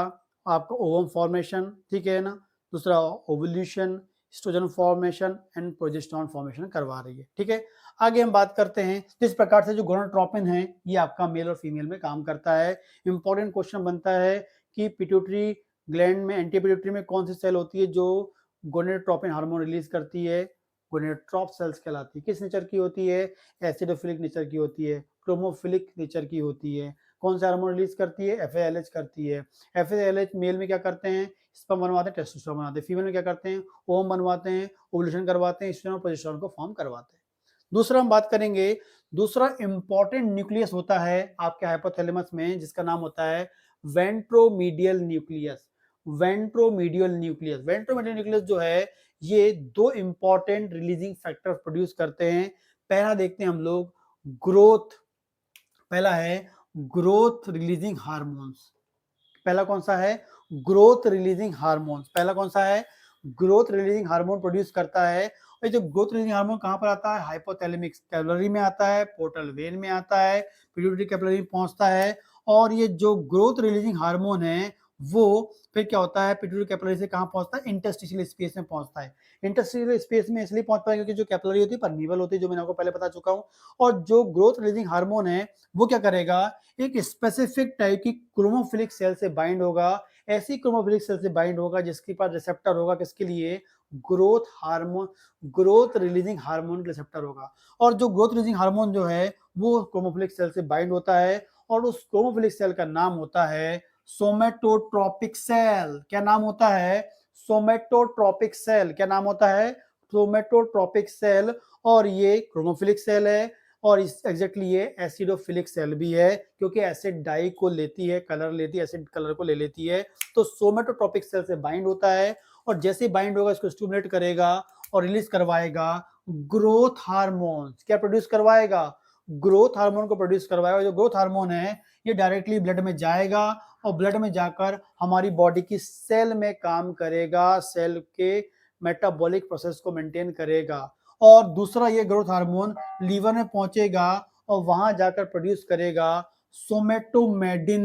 आपका ओवम फॉर्मेशन, ठीक है ना, दूसरा ovulation, oestrogen formation and progesterone formation करवा रही है। ठीक है, आगे हम बात करते हैं जिस प्रकार से जो गोनाडोट्रोपिन है ये आपका मेल और फीमेल में काम करता है। इंपॉर्टेंट क्वेश्चन बनता है कि पिट्यूटरी ग्लैंड में, एंटी पिट्यूटरी में कौन सी सेल होती है जो गोनाडोट्रोपिन हार्मोन रिलीज करती है? गोनाडोट्रोप सेल्स कहलाती है। किस नेचर की होती है? एसिडोफिलिक नेचर की होती है, क्रोमोफिलिक नेचर की होती है। कौन सा हार्मोन रिलीज करती है? एफएलएच करती है। एफएलएच मेल में क्या करते हैं? स्पर्म बनवाते हैं, टेस्टोस्टेरोन बनाते हैं। फीमेल में क्या करते हैं? ओवम बनवाते हैं, ओवुलेशन करवाते हैं, एस्ट्रोजन और प्रोजेस्टेरॉन को फॉर्म करवाते हैं। दूसरा हम बात करेंगे, दूसरा इंपॉर्टेंट न्यूक्लियस होता है आपके हाइपोथैलेमस में जिसका नाम होता है ventromedial nucleus. Ventromedial nucleus, ventromedial nucleus जो है ये दो इंपॉर्टेंट रिलीजिंग फैक्टर प्रोड्यूस करते हैं। पहला देखते हैं हम लोग, ग्रोथ। पहला है ग्रोथ रिलीजिंग हार्मोन्स। पहला कौन सा है? Growth releasing hormone. पहला कौन सा है? ग्रोथ रिलीजिंग हार्मोन प्रोड्यूस करता है। और जो ग्रोथ रिलीजिंग हार्मोन कहाँ पर आता है? हाइपोथैलेमिक कैपिलरी में आता है, पोर्टल वेन में आता है, पिट्यूटरी कैपिलरी में पहुंचता है। और ये जो ग्रोथ रिलीजिंग हार्मोन है वो फिर क्या होता है? पिट्यूटरी कैपिलरी से कहाँ पहुंचता है? इंटरस्टिशियल स्पेस में पहुंचता है। इंटरस्टिशियल स्पेस में इसलिए पहुंच पाएगा क्योंकि जो कैपिलरी होती है परमीबल होती है, जो मैंने आपको पहले बता चुका हूँ। और जो ग्रोथ रिलीजिंग हार्मोन है वो क्या करेगा? एक स्पेसिफिक टाइप की क्रोमोफिलिक सेल से बाइंड होगा। ऐसी क्रोमोफिलिक सेल से बाइंड होगा जिसके पास रिसेप्टर होगा, किसके लिए? Growth hormone, growth releasing hormone receptor होगा। और जो ग्रोथ रिलीजिंग हार्मोन जो है वो क्रोमोफिलिक सेल से बाइंड होता है और उस क्रोमोफिलिक सेल का नाम होता है सोमेटोट्रोपिक सेल। क्या नाम होता है? सोमेटोट्रोपिक सेल। क्या नाम होता है? सोमेटोट्रोपिक सेल। और ये क्रोमोफिलिक सेल है और इस एग्जैक्टली ये एसिडोफिलिक सेल भी है क्योंकि एसिड डाई को लेती है, कलर लेती है, एसिड कलर को ले लेती है। तो सोमेटोट्रोपिक सेल से बाइंड होता है और जैसे बाइंड होगा इसको स्टिमुलेट करेगा और रिलीज करवाएगा ग्रोथ हार्मोन। क्या प्रोड्यूस करवाएगा? ग्रोथ हार्मोन को प्रोड्यूस करवाएगा। जो ग्रोथ हार्मोन है ये डायरेक्टली ब्लड में जाएगा और ब्लड में जाकर हमारी बॉडी की सेल में काम करेगा, सेल के मेटाबॉलिक प्रोसेस को मेंटेन करेगा। और दूसरा ये ग्रोथ हार्मोन लीवर में पहुंचेगा और वहां जाकर प्रोड्यूस करेगा सोमेटोमेडिन।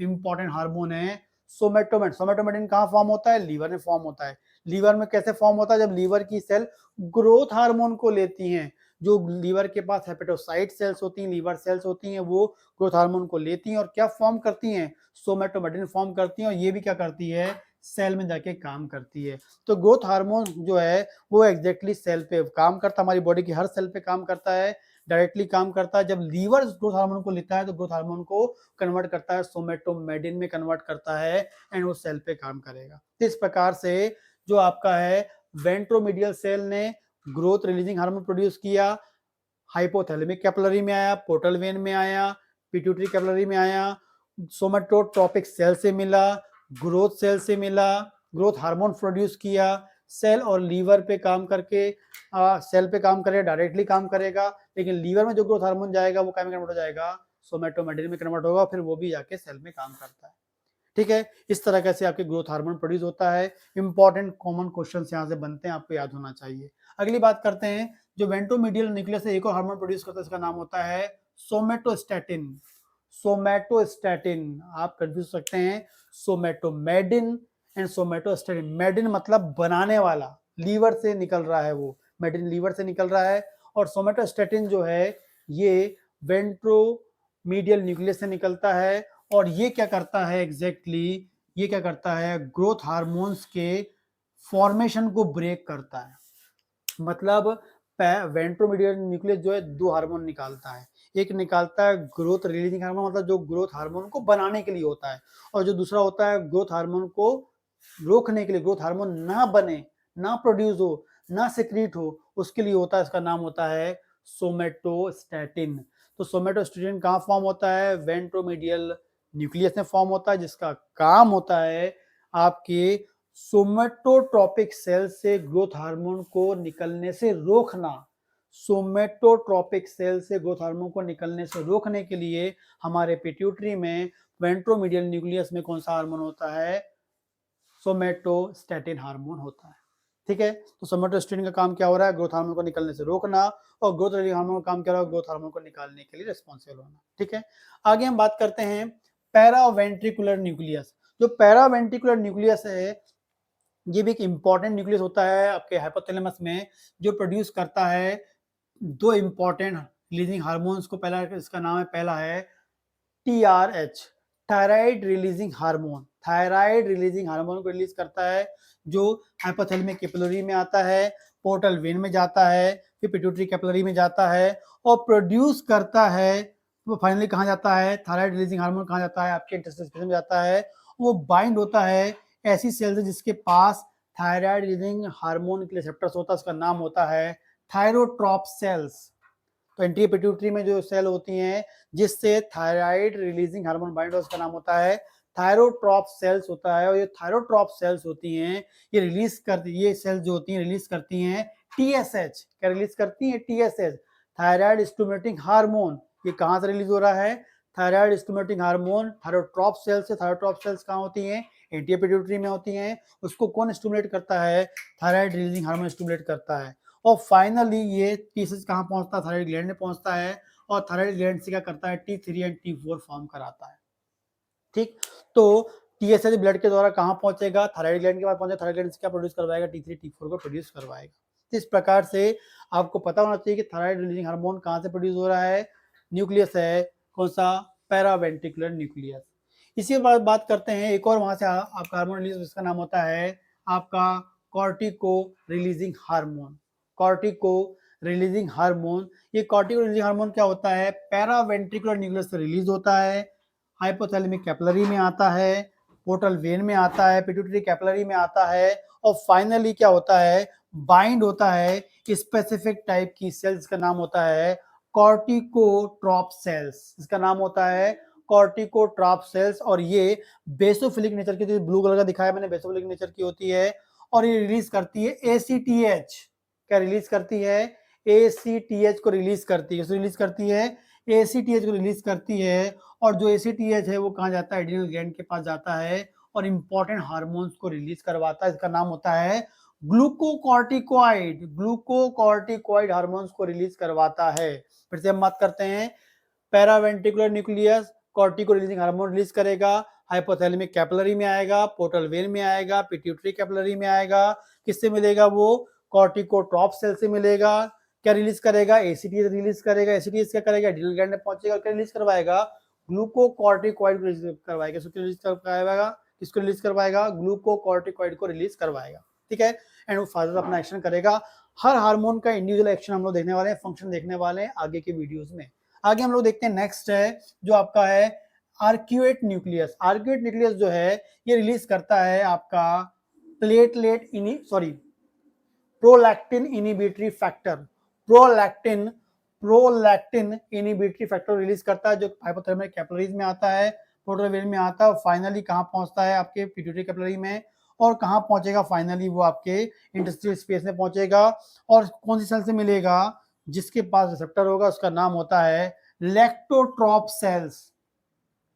इंपॉर्टेंट हार्मोन है सोमेटोमेडिन। सोमेटोमेडिन कहाँ फॉर्म होता है? लीवर में फॉर्म होता है। लीवर में कैसे फॉर्म होता है? जब लीवर की सेल ग्रोथ हार्मोन को लेती हैं। जो लीवर के पास हेपेटोसाइट सेल्स होती हैं, लीवर सेल्स होती हैं, वो ग्रोथ हार्मोन को लेती हैं और क्या फॉर्म करती हैं? सोमेटोमेडिन फॉर्म करती हैं और ये भी क्या करती है? सेल में जाके काम करती है। तो ग्रोथ हार्मोन जो है वो एग्जैक्टली सेल पे काम करता है, हमारी बॉडी की हर सेल पे काम करता है, डायरेक्टली काम करता है। जब लीवर ग्रोथ हार्मोन को लेता है तो ग्रोथ हार्मोन को कन्वर्ट करता है, सोमेटोमेडिन में कन्वर्ट करता है एंड वो सेल पे काम करेगा। इस प्रकार से जो आपका है वेंट्रोमीडियल सेल ने ग्रोथ रिलीजिंग हार्मोन प्रोड्यूस किया, हाइपोथैलेमिक कैपिलरी में आया, पोर्टल वेन में आया, पिट्यूटरी कैपिलरी में आया, सोमेटोट्रोपिक सेल से मिला, ग्रोथ सेल से मिला, ग्रोथ हार्मोन प्रोड्यूस किया, सेल और लीवर पे काम करके सेल पे काम करेगा, डायरेक्टली काम करेगा। लेकिन लीवर में जो ग्रोथ हार्मोन जाएगा वो क्या में कन्वर्ट हो जाएगा? सोमेटोमेडिन में कन्वर्ट होगा, फिर वो भी जाके सेल में काम करता है। ठीक है, इस तरह से आपके ग्रोथ हार्मोन प्रोड्यूस होता है। इंपॉर्टेंट कॉमन क्वेश्चन यहाँ से बनते हैं, आपको याद होना चाहिए। अगली बात करते हैं, जो वेंट्रोमीडियल न्यूक्लियस से एक और हार्मोन प्रोड्यूस करता है, इसका नाम होता है सोमेटोस्टैटिन। सोमेटोस्टैटिन आप कंफ्यूज सकते हैं, सोमेटोमेडिन एंड सोमेटोस्टैटिन। मेडिन मतलब बनाने वाला, लीवर से निकल रहा है वो, मेडिन लीवर से निकल रहा है। और सोमेटोस्टैटिन जो है ये वेंट्रोमीडियल न्यूक्लियस से निकलता है और ये क्या करता है एग्जैक्टली? ये क्या करता है? ग्रोथ हार्मोन्स के फॉर्मेशन को ब्रेक करता है। मतलब वेंट्रोमीडियल न्यूक्लियस जो है दो हार्मोन निकालता है। एक निकालता है ग्रोथ रिलीजिंग हार्मोन, मतलब जो ग्रोथ हार्मोन को बनाने के लिए होता है, और जो दूसरा होता है ग्रोथ हार्मोन को रोकने के लिए, ग्रोथ हार्मोन ना बने, ना प्रोड्यूस हो, ना सिक्रीट हो, उसके लिए होता है। इसका नाम होता है सोमेटोस्टैटिन। तो सोमेटोस्टैटिन कहाँ फॉर्म होता है? वेंट्रोमीडियल न्यूक्लियस में फॉर्म होता है, जिसका काम होता है आपके सोमेटोट्रोपिक सेल से ग्रोथ हार्मोन को निकलने से रोकना। सोमेटोट्रोपिक सेल से ग्रोथ हार्मोन को निकलने से रोकने के लिए हमारे पिट्यूटरी में वेंट्रोमीडियल न्यूक्लियस में कौन सा हार्मोन होता है? सोमेटोस्टैटिन हार्मोन होता है। ठीक है, तो सोमेटोस्टैटिन का काम क्या हो रहा है? ग्रोथ हार्मोन को निकलने से रोकना। और ग्रोथ हार्मोन का काम क्या हो रहा है? ग्रोथ हार्मोन को निकालने के लिए रिस्पॉन्सिबल होना। ठीक है, आगे हम बात करते हैं पैरावेंट्रिकुलर न्यूक्लियस। जो पैरावेंट्रिकुलर न्यूक्लियस है ये भी एक इंपॉर्टेंट न्यूक्लियस होता है आपके हाइपोथैलेमस में, जो प्रोड्यूस करता है दो इंपॉर्टेंट रिलीजिंग हार्मोन्स को। पहला इसका नाम है, पहला है TRH, thyroid releasing hormone. Thyroid releasing hormone को रिलीज करता है, जो हाइपोथैलेमिक कैपिलरी में आता है, पोर्टल वेन में जाता है, फिर पिट्यूटरी कैपिलरी में जाता है और प्रोड्यूस करता है। वो फाइनली कहाँ जाता है? थायराइड रिलीजिंग हार्मोन कहाँ जाता है? आपके इंटेस्टाइन में जाता है। वो बाइंड होता है ऐसी सेल से जिसके पास थायराइड रिलीजिंग हार्मोन के रिसेप्टर्स होता है, उसका नाम होता है थायरोट्रॉप सेल्स। तो एंटी पिट्यूटरी में जो सेल होती हैं जिससे थायराइड रिलीजिंग हार्मोन बाइंड होता है, उसका नाम होता है थायरोट्रॉप सेल्स होता है। और ये थायरोट्रॉप सेल्स होती हैं, ये रिलीज करती, ये सेल्स जो होती हैं रिलीज करती हैं TSH। क्या रिलीज करती हैं? TSH, thyroid stimulating hormone. ये कहाँ से रिलीज हो रहा है? Thyroid stimulating hormone thyrotrope cells है। थायरोट्रॉप सेल्स कहाँ होती हैं? एंटीरियर पिट्यूटरी में होती हैं। उसको कौन स्टिमुलेट करता है? थायराइड रिलीजिंग हार्मोन स्टिमुलेट करता है। और फाइनली ये पीसेज कहाँ पहुंचता है? थायराइड ग्लैंड में पहुंचता है और थायराइड ग्लैंड से क्या करता है? T3 एंड T4 फॉर्म कराता है। ठीक, तो टीएसएच ब्लड के द्वारा कहाँ पहुंचेगा? थायराइड ग्लैंड के पास पहुंचेगा। थायराइड ग्लैंड से क्या प्रोड्यूस करवाएगा? T3 T4 को प्रोड्यूस करवाएगा। इस प्रकार से आपको पता होना चाहिए कि थायराइड रिलीजिंग हार्मोन कहाँ से प्रोड्यूस हो रहा है? न्यूक्लियस है, कौन सा? Paraventricular nucleus. इसी बात बात करते हैं एक और वहां से आपका हार्मोन रिलीज, जिसका नाम होता है आपका cortico releasing hormone. Cortico releasing hormone, ये कॉर्टिको रिलीजिंग हार्मोन क्या होता है? पैरावेंट्रिकुलर न्यूक्लियस से रिलीज होता है, हाइपोथैलेमिक कैपिलरी में आता है, पोर्टल वेन में आता है, पिट्यूटरी कैपिलरी में आता है और फाइनली क्या होता है? बाइंड होता है स्पेसिफिक टाइप की सेल्स का नाम होता है कॉर्टिकोट्रॉप सेल्स। इसका नाम होता है कॉर्टिकोट्रॉप सेल्स और ये बेसोफिलिक नेचर की, तो ब्लू कलर का दिखाया मैंने, बेसोफिलिक नेचर की होती है और ये रिलीज करती है ACTH। क्या रिलीज करती है? ACTH को रिलीज करती है। रिलीज करती है ACTH को रिलीज करती है और जो ACTH है वो कहाँ जाता है? एड्रिनल ग्लैंड के पास जाता है और इंपॉर्टेंट हार्मोन्स को रिलीज करवाता है। इसका नाम होता है ग्लूकोकॉर्टिकॉइड। ग्लूकोकॉर्टिकॉइड हार्मोन्स को रिलीज करवाता है। फिर से हम बात करते हैं, paraventricular nucleus cortico releasing hormone release करेगा, हाइपोथैलेमिक कैपिलरी में आएगा, पोर्टल वेन में आएगा, पिट्यूटरी कैपिलरी में आएगा। किससे मिलेगा वो? कॉर्टिकोट्रॉप सेल से मिलेगा। क्या रिलीज करेगा? ACTH रिलीज करेगा। ACTH क्या करेगा? एड्रिनल ग्लैंड में पहुंचेगा और क्या रिलीज करवाएगा? ग्लूकोकॉर्टिकॉइड रिलीज करवाएगा। किसको रिलीज करवाएगा? किसको रिलीज करवाएगा? ग्लूकोकॉर्टिकॉइड को रिलीज करवाएगा। ठीक है, एंड वो फादर अपना एक्शन करेगा। हर हार्मोन का इंडिविजुअल एक्शन हम लोग देखने वाले हैं, फंक्शन देखने वाले हैं आगे के वीडियोस में। आगे हम लोग देखते हैं, नेक्स्ट है जो आपका है आर्क्यूएट न्यूक्लियस। आर्क्यूएट न्यूक्लियस जो है ये रिलीज करता है आपका prolactin inhibitory factor. Prolactin inhibitory factor release करता है जो हाइपोथैलेमिक कैपिलरीज में आता है, पोर्टल वेन में आता है और फाइनली कहाँ पहुंचता है? आपके पिट्यूटरी कैपिलरी में। और कहाँ पहुंचेगा? फाइनली वो आपके इंडस्ट्रियल स्पेस में पहुंचेगा और कौन सी सेल से मिलेगा? जिसके पास रिसेप्टर होगा उसका नाम होता है लैक्टोट्रॉप सेल्स।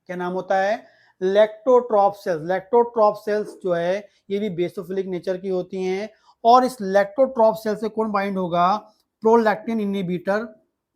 क्या नाम होता है? Lactotrope sales. लैक्टोट्रॉप सेल्स जो है ये भी बेसोफिलिक नेचर की होती हैं और इस लैक्टोट्रॉप सेल से कौन बाइंड होगा? Prolactin inhibitor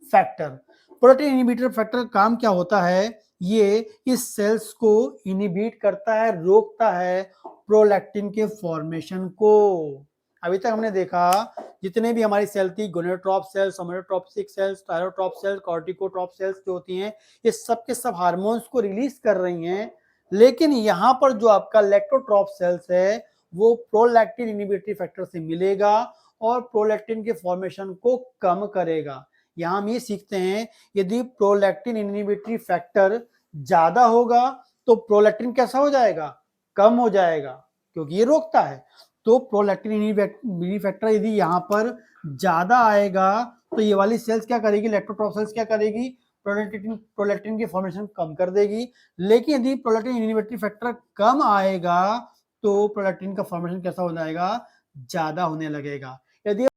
factor. Prolactin inhibitor factor का काम क्या होता है? ये इस सेल्स को इनहिबिट करता है, रोकता है प्रोलैक्टिन के फॉर्मेशन को। अभी तक हमने देखा जितने भी हमारी सेल थी, gonadotrope cells, somatotropic cells, thyrotrope cells, corticotrope cells जो होती हैं, ये सब के सब हार्मोन्स को रिलीज कर रही हैं। लेकिन यहाँ पर जो आपका लैक्टोट्रॉप सेल्स है वो प्रोलैक्टिन इनहिबिटरी फैक्टर से मिलेगा और प्रोलैक्टिन के फॉर्मेशन को कम करेगा। यहाँ हम ये सीखते हैं, यदि प्रोलैक्टिन इनहिबिटरी फैक्टर ज्यादा होगा तो प्रोलैक्टिन कैसा हो जाएगा? कम हो जाएगा, क्योंकि ये रोकता है। तो प्रोलैक्टिन इनहिबिटरी फैक्टर यदि यहाँ पर ज्यादा आएगा तो ये वाली सेल्स क्या करेगी? लैक्टोट्रॉप सेल्स क्या करेगी? प्रोलैक्टिन की फॉर्मेशन कम कर देगी। लेकिन यदि प्रोलैक्टिन इनहिबिटरी फैक्टर कम आएगा तो प्रोलैक्टिन का फॉर्मेशन कैसा हो जाएगा? ज्यादा होने लगेगा। यदि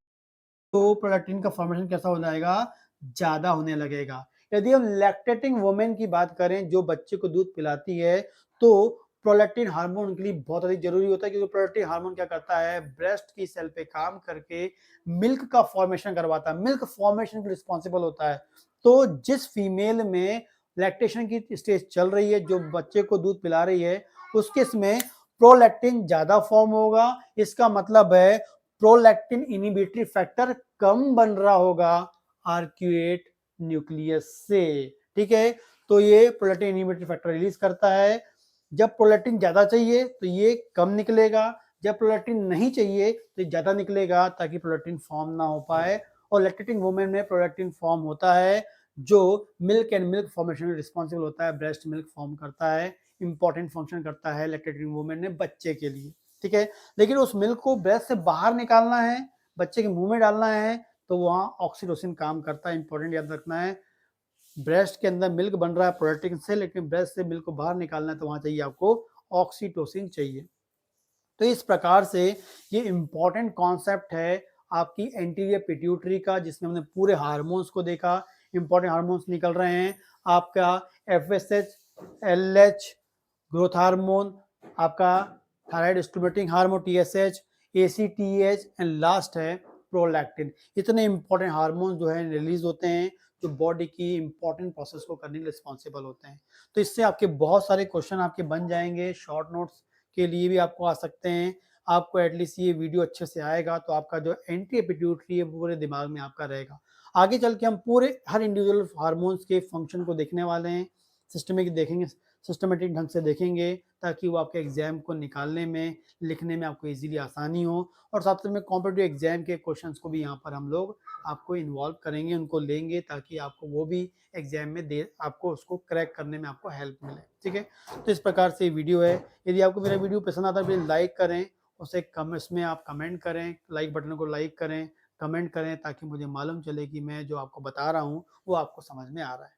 तो प्रोलैक्टिन का फॉर्मेशन कैसा हो जाएगा? ज्यादा होने लगेगा। यदि हम लैक्टेटिंग वुमेन की बात करें जो बच्चे को दूध पिलाती है, तो प्रोलैक्टिन हार्मोन उनके लिए बहुत अधिक जरूरी होता है, क्योंकि प्रोलैक्टिन हार्मोन क्या करता है? ब्रेस्ट की सेल पे काम करके मिल्क का फॉर्मेशन करवाता है, मिल्क फॉर्मेशन के रिस्पॉन्सिबल होता है। तो जिस फीमेल में लैक्टेशन की स्टेज चल रही है, जो बच्चे को दूध पिला रही है, उसके इसमें प्रोलैक्टिन ज्यादा फॉर्म होगा। इसका मतलब है प्रोलैक्टिन इनहिबिटरी फैक्टर कम बन रहा होगा आर्क्यूएट न्यूक्लियस से। ठीक है, तो ये प्रोलैक्टिन इनहिबिटरी फैक्टर रिलीज करता है। जब प्रोलैक्टिन ज्यादा चाहिए तो ये कम निकलेगा, जब प्रोलैक्टिन नहीं चाहिए तो ज्यादा निकलेगा, ताकि प्रोलैक्टिन फॉर्म ना हो पाए। और लैक्टेटिंग वुमेन में प्रोलैक्टिन फॉर्म होता है जो मिल्क एंड मिल्क फॉर्मेशन में रिस्पॉन्सिबल होता है, ब्रेस्ट मिल्क फॉर्म करता है, इंपॉर्टेंट फंक्शन करता है लैक्टेटिंग वुमेन ने बच्चे के लिए। ठीक है, लेकिन उस मिल्क को ब्रेस्ट से बाहर निकालना है, बच्चे के मुंह में डालना है, तो वहां ऑक्सीटोसिन काम करता है। इंपॉर्टेंट याद रखना है, ब्रेस्ट के अंदर मिल्क बन रहा है प्रोलैक्टिन से, लेकिन ब्रेस्ट से मिल्क को बाहर निकालना है तो वहां चाहिए आपको ऑक्सीटोसिन चाहिए। तो इस प्रकार से ये इंपॉर्टेंट कॉन्सेप्ट है आपकी एंटीरियर पिट्यूटरी का, जिसमें हमने पूरे हार्मोन्स को देखा। इंपॉर्टेंट हार्मोन्स निकल रहे हैं आपका एफएसएच, एलएच, ग्रोथ हार्मोन, आपका thyroid stimulating hormone TSH, ACTH and last है प्रोलैक्टिन। इतने इंपॉर्टेंट हार्मोन जो है रिलीज होते हैं जो बॉडी की इंपॉर्टेंट प्रोसेस को करने के लिए रिस्पॉन्सिबल होते हैं। तो इससे आपके बहुत सारे क्वेश्चन आपके बन जाएंगे, शॉर्ट नोट्स के लिए भी आपको आ सकते हैं। आपको एटलीस्ट ये वीडियो अच्छे से आएगा तो आपका जो एंटी एपिट्यूटरी है पूरे दिमाग में आपका रहेगा। आगे चल के हम पूरे हर इंडिविजुअल हार्मोन्स के फंक्शन को देखने वाले हैं, सिस्टमिक देखेंगे, सिस्टमेटिक ढंग से देखेंगे ताकि वो आपके एग्जाम को निकालने में, लिखने में आपको इजीली आसानी हो। और साथ में कॉम्पिटिटिव एग्जाम के क्वेश्चंस को भी यहाँ पर हम लोग आपको इन्वॉल्व करेंगे, उनको लेंगे ताकि आपको वो भी एग्जाम में दे, आपको उसको क्रैक करने में आपको हेल्प मिले। ठीक है, तो इस प्रकार से वीडियो है। यदि आपको मेरा वीडियो पसंद आता है प्लीज़ लाइक करें, उसे कम इसमें आप कमेंट करें, लाइक बटन को लाइक करें, कमेंट करें ताकि मुझे मालूम चले कि मैं जो आपको बता रहा हूँ वो आपको समझ में आ रहा है।